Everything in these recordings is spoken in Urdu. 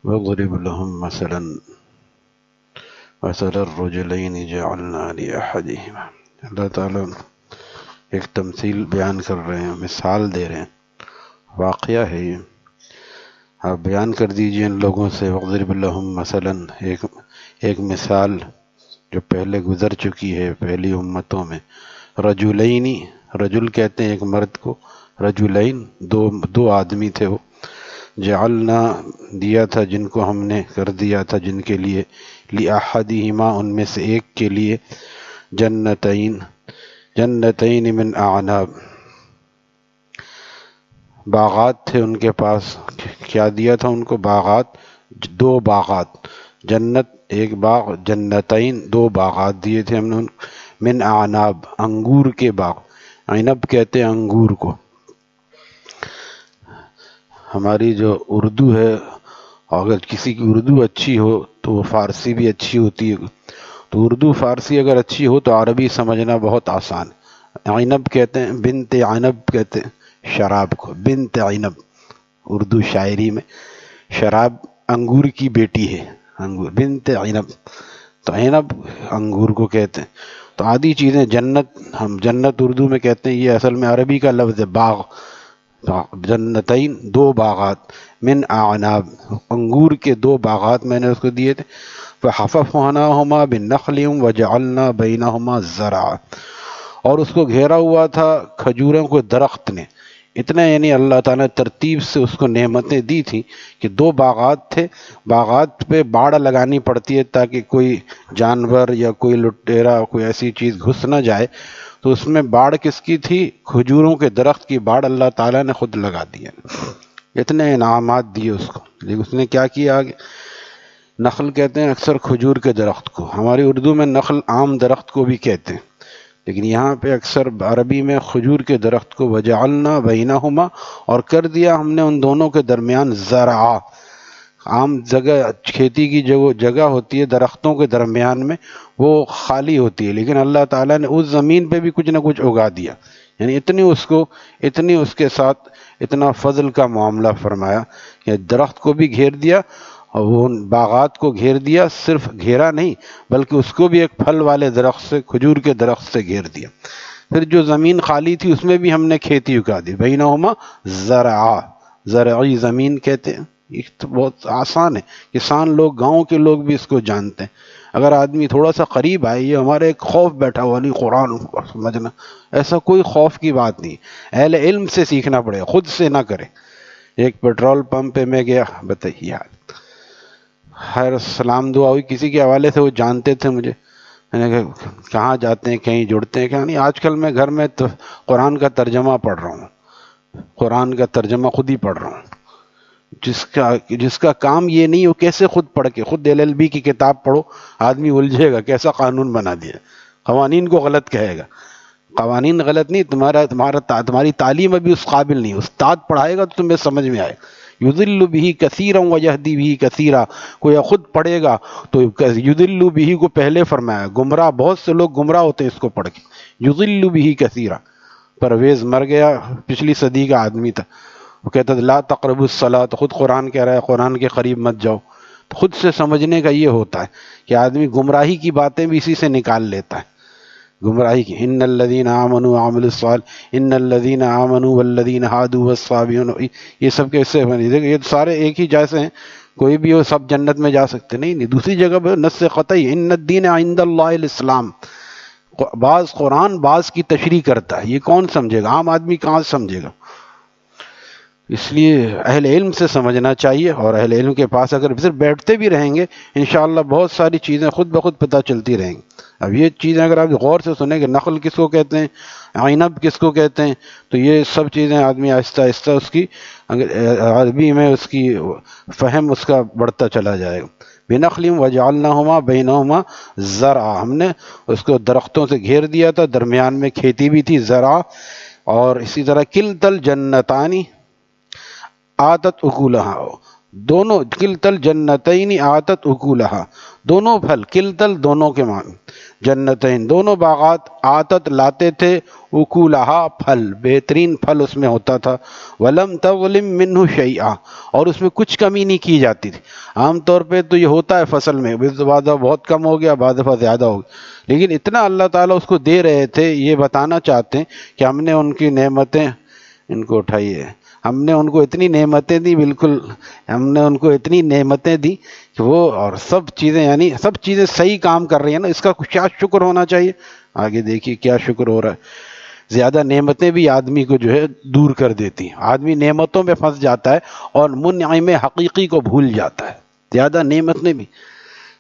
واضرب لهم مثلا مثل الرجلين جعلنا لأحدهما. اللہ تعالیٰ ایک تمثیل بیان کر رہے ہیں، مثال دے رہے ہیں، واقعہ ہے یہ. آپ بیان کر دیجئے ان لوگوں سے. واضرب لهم مثلا، ایک مثال جو پہلے گزر چکی ہے پہلی امتوں میں. رجلین، رجل کہتے ہیں ایک مرد کو، رجلین دو آدمی تھے. وہ جعلنا دیا تھا جن کو ہم نے کر دیا تھا جن کے لیے، لأحدہما ان میں سے ایک کے لیے، جنتین من اعناب، باغات تھے ان کے پاس. کیا دیا تھا ان کو؟ باغات، دو باغات، جنت ایک باغ، جنتین دو باغات دیے تھے ہم نے من اعناب، انگور کے باغ. عنب کہتے ہیں انگور کو. ہماری جو اردو ہے، اگر کسی کی اردو اچھی ہو تو وہ فارسی بھی اچھی ہوتی ہے. تو اردو فارسی اگر اچھی ہو تو عربی سمجھنا بہت آسان ہے. عنب کہتے ہیں، بنت عنب کہتے ہیں شراب کو، بنت عنب. اردو شاعری میں شراب انگور کی بیٹی ہے، انگور، بنت عنب. تو عنب انگور کو کہتے ہیں. تو آدھی چیزیں جنت، ہم جنت اردو میں کہتے ہیں، یہ اصل میں عربی کا لفظ ہے باغ. جنتین دو باغات، من اعناب انگور کے دو باغات میں نے اس کو دیے تھے. فحففناہما بنخل وجعلنا بینہما زرعا، اور اس کو گھیرا ہوا تھا کھجوروں کو درخت نے. اتنا یعنی اللہ تعالیٰ نے ترتیب سے اس کو نعمتیں دی تھیں کہ دو باغات تھے. باغات پہ باڑ لگانی پڑتی ہے تاکہ کوئی جانور یا کوئی لٹیرا کوئی ایسی چیز گھس نہ جائے. تو اس میں باڑ کس کی تھی؟ کھجوروں کے درخت کی باڑ اللہ تعالیٰ نے خود لگا دی. اتنے انعامات دیے اس کو. لیکن اس نے کیا کیا آگے؟ نخل کہتے ہیں اکثر کھجور کے درخت کو، ہماری اردو میں نخل عام درخت کو بھی کہتے ہیں، لیکن یہاں پہ اکثر عربی میں کھجور کے درخت کو. وجعلنا بینہما، اور کر دیا ہم نے ان دونوں کے درمیان زرعا. عام جگہ کھیتی کی جو جگہ ہوتی ہے درختوں کے درمیان میں وہ خالی ہوتی ہے، لیکن اللہ تعالیٰ نے اس زمین پہ بھی کچھ نہ کچھ اگا دیا. یعنی اتنی اس کے ساتھ اتنا فضل کا معاملہ فرمایا کہ درخت کو بھی گھیر دیا، اور وہ باغات کو گھیر دیا. صرف گھیرا نہیں بلکہ اس کو بھی ایک پھل والے درخت سے، کھجور کے درخت سے گھیر دیا. پھر جو زمین خالی تھی اس میں بھی ہم نے کھیتی اگا دی. بینہما زرعا، زرعی زمین کہتے ہیں. یہ تو بہت آسان ہے، کسان لوگ، گاؤں کے لوگ بھی اس کو جانتے ہیں. اگر آدمی تھوڑا سا قریب آئے، یہ ہمارے ایک خوف بیٹھا ہوا نہیں، قرآن سمجھنا، ایسا کوئی خوف کی بات نہیں. اہل علم سے سیکھنا پڑے، خود سے نہ کرے. ایک پیٹرول پمپ پہ میں گیا، بتائیے یار، خیر سلام دعا ہوئی کسی کے حوالے سے، وہ جانتے تھے مجھے. میں نے کہا کہاں جاتے ہیں، کہیں جڑتے ہیں؟ کہ نہیں، آج کل میں گھر میں تو قرآن کا ترجمہ پڑھ رہا ہوں، قرآن کا ترجمہ خود ہی پڑھ رہا ہوں. جس کا کام یہ نہیں، وہ کیسے خود پڑھ کے، خود LLB کی کتاب پڑھو، آدمی الجھے گا کیسا قانون بنا دیا، قوانین کو غلط کہے گا. قوانین غلط نہیں، تمہاری تعلیم ابھی اس قابل نہیں. استاد پڑھائے گا تو تمہیں سمجھ میں آئے. یضل بہ کثیرا ویہدی بہ کثیرا، کوئی خود پڑھے گا تو یضل بہ کو پہلے فرمایا، گمراہ بہت سے لوگ گمراہ ہوتے ہیں اس کو پڑھ کے. یضل بہ کثیرا. پرویز مر گیا، پچھلی صدی کا آدمی تھا، وہ کہتا تھا لا تقربوا الصلاۃ، خود قرآن کہہ رہا ہے قرآن کے قریب مت جاؤ. خود سے سمجھنے کا یہ ہوتا ہے کہ آدمی گمراہی کی باتیں بھی اسی سے نکال لیتا ہے. گمراہی کی، ان الذین آمنوا وعملوا الصالحات، ان الذین آمنوا والذین ہادوا والصابئون، یہ سب کیسے بنے؟ یہ سارے ایک ہی جیسے ہیں، کوئی بھی ہو سب جنت میں جا سکتے نہیں. دوسری جگہ پہ نص قطعی، ان الدین عند اللہ الاسلام. بعض قرآن بعض کی تشریح کرتا ہے، یہ کون سمجھے گا؟ عام آدمی کہاں سے سمجھے گا؟ اس لیے اہل علم سے سمجھنا چاہیے، اور اہل علم کے پاس اگر صرف بیٹھتے بھی رہیں گے انشاءاللہ بہت ساری چیزیں خود بخود پتہ چلتی رہیں گی. اب یہ چیزیں اگر آپ غور سے سنیں کہ نخل کس کو کہتے ہیں، عنب کس کو کہتے ہیں، تو یہ سب چیزیں آدمی آہستہ آہستہ اس کی عربی میں اس کی فہم اس کا بڑھتا چلا جائے گا. بنخل وجعلناہما بینہما زرعا، ہم نے اس کو درختوں سے گھیر دیا تھا، درمیان میں کھیتی بھی تھی، زرع. اور اسی طرح کلتا الجنتانی آتت اکولہا، دونوں کلتل جنتین آتت اکولہا، دونوں پھل، کلتل دونوں کے معنی، جنتین دونوں باغات، آتت لاتے تھے، اکولہا پھل، بہترین پھل اس میں ہوتا تھا، ولم تظلم منہ شیئا، اور اس میں کچھ کمی نہیں کی جاتی تھی۔ عام طور پہ تو یہ ہوتا ہے فصل میں، بعض دفعہ بہت کم ہو گیا، بعض دفعہ زیادہ ہو گیا، لیکن اتنا اللہ تعالیٰ اس کو دے رہے تھے، یہ بتانا چاہتے ہیں کہ ہم نے ان کی نعمتیں، ان کو اٹھائیے، ہم نے ان کو اتنی نعمتیں دی، بالکل ہم نے ان کو اتنی نعمتیں دی کہ وہ، اور سب چیزیں، یعنی سب چیزیں صحیح کام کر رہی ہیں نا، اس کا کیا شکر ہونا چاہیے۔ آگے دیکھیے کیا شکر ہو رہا ہے۔ زیادہ نعمتیں بھی آدمی کو جو ہے دور کر دیتی ہیں، آدمی نعمتوں میں پھنس جاتا ہے اور منعم حقیقی کو بھول جاتا ہے۔ زیادہ نعمتیں بھی،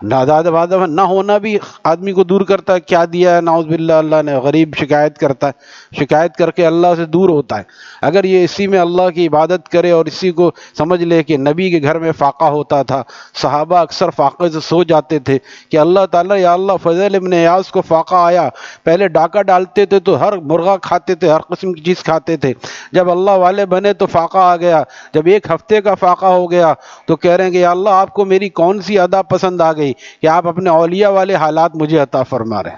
زیادہ نہ ہونا بھی آدمی کو دور کرتا ہے۔ کیا دیا ہے نعوذ باللہ اللہ نے، غریب شکایت کرتا ہے، شکایت کر کے اللہ سے دور ہوتا ہے۔ اگر یہ اسی میں اللہ کی عبادت کرے اور اسی کو سمجھ لے کہ نبی کے گھر میں فاقہ ہوتا تھا، صحابہ اکثر فاقے سے سو جاتے تھے کہ اللہ تعالیٰ، یا اللہ فضیل ابن عیاض کو فاقہ آیا، پہلے ڈاکہ ڈالتے تھے تو ہر مرغہ کھاتے تھے، ہر قسم کی چیز کھاتے تھے، جب اللہ والے بنے تو فاقہ آ گیا، جب ایک ہفتے کا فاقہ ہو گیا تو کہہ رہے ہیں کہ یا اللہ آپ کو میری کون سی ادا پسند آ گئی کہ آپ اپنے اولیاء والے حالات مجھے عطا فرما رہے ہیں۔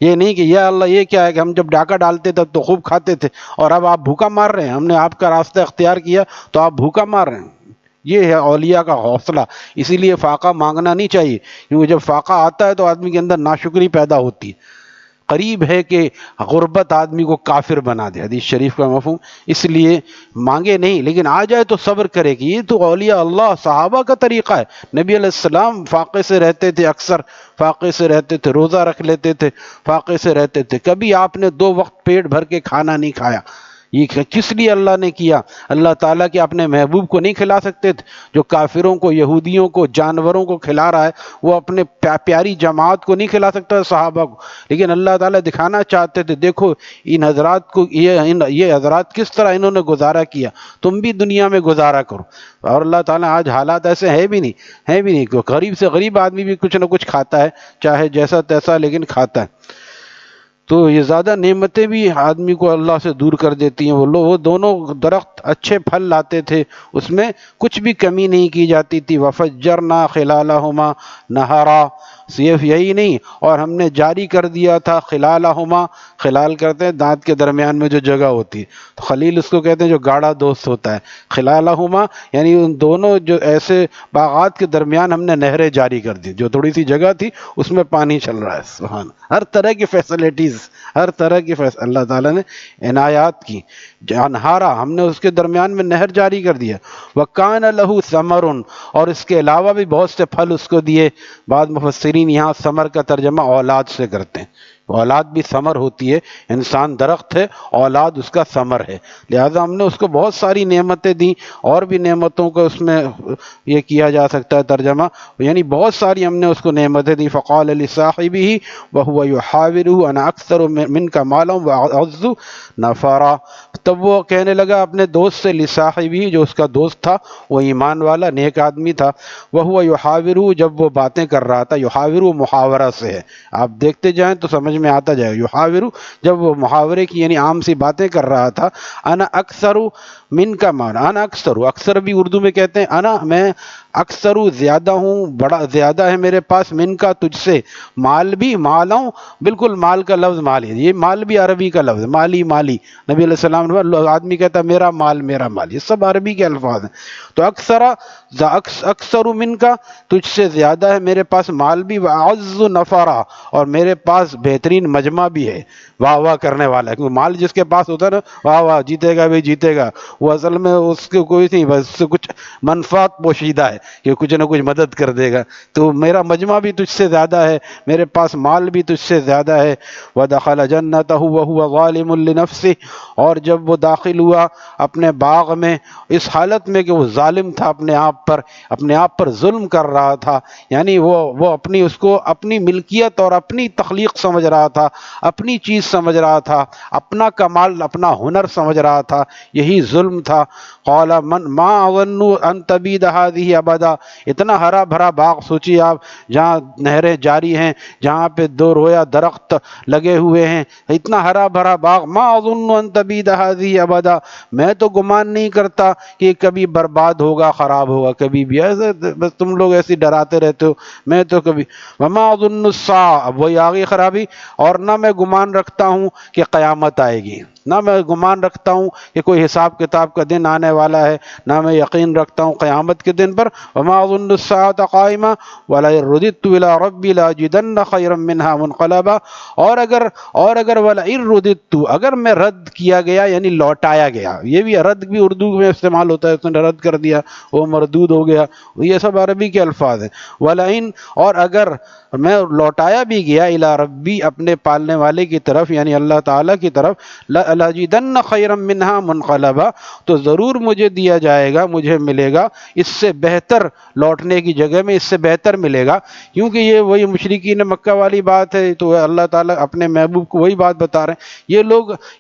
یہ نہیں کہ یا اللہ یہ کیا ہے کہ ہم جب ڈاکہ ڈالتے تھے تو خوب کھاتے تھے اور اب آپ بھوکا مار رہے ہیں، ہم نے آپ کا راستہ اختیار کیا تو آپ بھوکا مار رہے ہیں۔ یہ ہے اولیاء کا حوصلہ۔ اسی لیے فاقہ مانگنا نہیں چاہیے، کیونکہ جب فاقہ آتا ہے تو آدمی کے اندر ناشکری پیدا ہوتی ہے۔ قریب ہے کہ غربت آدمی کو کافر بنا دے، حدیث شریف کا مفہوم۔ اس لیے مانگے نہیں، لیکن آ جائے تو صبر کرے کہ یہ تو اولیاء اللہ صحابہ کا طریقہ ہے۔ نبی علیہ السلام فاقے سے رہتے تھے، اکثر فاقے سے رہتے تھے، روزہ رکھ لیتے تھے، فاقے سے رہتے تھے، کبھی آپ نے 2 وقت پیٹ بھر کے کھانا نہیں کھایا۔ یہ کس لیے اللہ نے کیا؟ اللہ تعالیٰ کے اپنے محبوب کو نہیں کھلا سکتے تھے؟ جو کافروں کو، یہودیوں کو، جانوروں کو کھلا رہا ہے، وہ اپنے پیاری جماعت کو نہیں کھلا سکتا صحابہ کو؟ لیکن اللہ تعالیٰ دکھانا چاہتے تھے، دیکھو ان حضرات کو، یہ حضرات کس طرح انہوں نے گزارا کیا، تم بھی دنیا میں گزارا کرو۔ اور اللہ تعالیٰ آج حالات ایسے ہیں بھی نہیں کہ غریب سے غریب آدمی بھی کچھ نہ کچھ کھاتا ہے، چاہے جیسا تیسا، لیکن کھاتا ہے۔ تو یہ زیادہ نعمتیں بھی آدمی کو اللہ سے دور کر دیتی ہیں۔ وہ دونوں درخت اچھے پھل لاتے تھے، اس میں کچھ بھی کمی نہیں کی جاتی تھی۔ وَفَجَّرْنَا خِلَالَهُمَا نَهَرًا، صرف یہی نہیں، اور ہم نے جاری کر دیا تھا خلالہما، خلال کرتے ہیں دانت کے درمیان میں جو جگہ ہوتی ہے، تو خلیل اس کو کہتے ہیں جو گاڑا دوست ہوتا ہے۔ خلالہما یعنی ان دونوں جو ایسے باغات کے درمیان ہم نے نہریں جاری کر دی، جو تھوڑی سی جگہ تھی اس میں پانی چل رہا ہے۔ سبحان، ہر طرح کی فیسلٹیز، ہر طرح کی اللہ تعالیٰ نے عنایات کی۔ انہارا، ہم نے اس کے درمیان میں نہر جاری کر دیا۔ وَكَانَ لَهُ ثَمَرٌ، اور اس کے علاوہ بھی بہت سے پھل اس کو دیے۔ بعض مفسرین یہاں ثمر کا ترجمہ اولاد سے کرتے ہیں، اولاد بھی ثمر ہوتی ہے، انسان درخت ہے، اولاد اس کا ثمر ہے، لہذا ہم نے اس کو بہت ساری نعمتیں دیں۔ اور بھی نعمتوں کو اس میں یہ کیا جا سکتا ہے ترجمہ، یعنی بہت ساری ہم نے اس کو نعمتیں دی۔ فقال لصاحبہ وهو يحاوره انا اکثر منک مالا واعز نفرا، تب وہ کہنے لگا اپنے دوست سے، لصاحبہ جو اس کا دوست تھا، وہ ایمان والا نیک آدمی تھا، وهو يحاوره جب وہ باتیں کر رہا تھا، یحاور محاورہ سے ہے، آپ دیکھتے جائیں تو سمجھ میں آتا جائے گا۔ یحاور جب وہ محاورے کی یعنی عام سی باتیں کر رہا تھا، انا اکثر من کا معنی، انا اکثر، اکثر بھی اردو میں کہتے ہیں انا، میں اکثر زیادہ ہوں، بڑا زیادہ ہے میرے پاس، من کا تجھ سے، مال بھی، مالا ہوں، بالکل مال کا لفظ مال ہے، یہ مال بھی عربی کا لفظ ہے، مالی مالی، نبی علیہ السلام نے، آدمی کہتا ہے میرا مال میرا مال، یہ سب عربی کے الفاظ ہیں۔ تو اکثر من کا، تجھ سے زیادہ ہے میرے پاس مال بھی، واعز نفرا، اور میرے پاس بہترین مجمع بھی ہے، واہ واہ کرنے والا ہے، کیونکہ مال جس کے پاس ہوتا ہے نا، واہ واہ جیتے گا بھی جیتے گا، وہ اصل میں اس کے کوئی نہیں، بس اس سے کچھ منفعت پوشیدہ ہے کہ کچھ نہ کچھ مدد کر دے گا۔ تو میرا مجمع بھی تجھ سے زیادہ ہے، میرے پاس مال بھی تجھ سے زیادہ ہے۔ وَدَخَلَ جَنَّتَهُ وَهُوَ ظَالِمٌ لِنَفْسِهِ، اور جب وہ داخل ہوا اپنے باغ میں، اس حالت میں کہ وہ ظالم تھا اپنے آپ پر ظلم کر رہا تھا، یعنی وہ اپنی اس کو اپنی ملکیت اور اپنی تخلیق سمجھ رہا تھا، اپنی چیز سمجھ رہا تھا، اپنا کمال اپنا ہنر سمجھ رہا تھا، یہی ظلم تھا۔ قال من ما اظن ان تبید هذه ابدا، اتنا ہرا بھرا باغ سوچیے آپ، جہاں نہریں جاری ہیں، جہاں پہ دو رویا درخت لگے ہوئے ہیں، اتنا ہرا بھرا باغ، ما اظن ان تبید هذه ابدا، میں تو گمان نہیں کرتا کہ کبھی برباد ہوگا، خراب ہوگا کبھی بھی، ایسے بس تم لوگ ایسے ڈراتے رہتے ہو، میں تو کبھی، وما اظن الساعہ، اب وہی آگے خرابی، اور نہ میں گمان رکھتا ہوں کہ قیامت آئے گی، نہ میں گمان رکھتا ہوں کہ کوئی حساب کتاب کا دن آنے والا ہے، نہ میں یقین رکھتا ہوں قیامت کے دن پر۔ وما اظن الساعة قائمہ ولئن رددت الى ربی لاجدن خیرا منها منقلبا، اور اگر ولئن رددت، اگر میں رد کیا گیا یعنی لوٹایا گیا، یہ بھی رد بھی اردو میں استعمال ہوتا ہے، اس نے رد کر دیا وہ مردود ہو گیا، یہ سب عربی کے الفاظ ہیں۔ ولئن، اور اگر میں لوٹایا بھی گیا الی ربی، اپنے پالنے والے کی طرف یعنی اللہ تعالیٰ کی طرف، لاجدن خیرا منها منقلبا، تو ضرور مجھے دیا جائے گا، مجھے ملے گا اس سے بہتر، لوٹنے کی جگہ میں اس سے بہتر ملے گا، کیونکہ یہ وہی مشرکین مکہ والی بات ہے، تو اللہ تعالیٰ اپنے محبوب کو وہی بات بتا رہے ہیں۔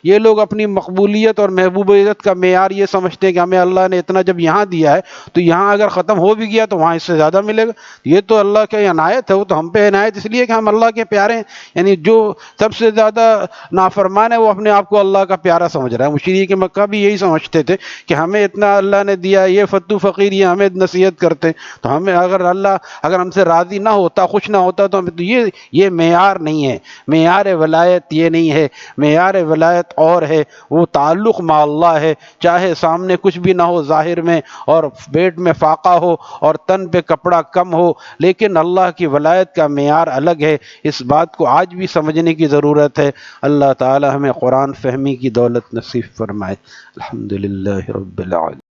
یہ لوگ اپنی مقبولیت اور محبوبیت کا معیار یہ سمجھتے ہیں کہ ہمیں اللہ نے اتنا جب یہاں دیا ہے تو یہاں اگر ختم ہو بھی گیا تو وہاں اس سے زیادہ ملے گا، یہ تو اللہ کی عنایت ہے، وہ تو ہم پہ عنایت اس لیے کہ ہم اللہ کے پیارے ہیں، یعنی جو سب سے زیادہ نافرمان ہے وہ اپنے آپ کو اللہ کا پیارا سمجھ رہا ہے۔ مشرک مکہ بھی یہی سمجھتے تھے کہ ہمیں اتنا اللہ نے دیا، یہ فتو فقیر یہ ہمیں نصیحت کرتے ہیں، تو ہمیں اگر ہم سے راضی نہ ہوتا، خوش نہ ہوتا تو ہمیں تو یہ معیار نہیں ہے، معیار ولایت یہ نہیں ہے، معیار ولایت اور ہے، وہ تعلق مع اللہ ہے، چاہے سامنے کچھ بھی نہ ہو ظاہر میں، اور پیٹ میں فاقہ ہو اور تن پہ کپڑا کم ہو، لیکن اللہ کی ولایت کا معیار الگ ہے۔ اس بات کو آج بھی سمجھنے کی ضرورت ہے۔ اللہ تعالی ہمیں قرآن فہمی کی دولت نصیب فرمائے۔ الحمدللہ رب العالمین۔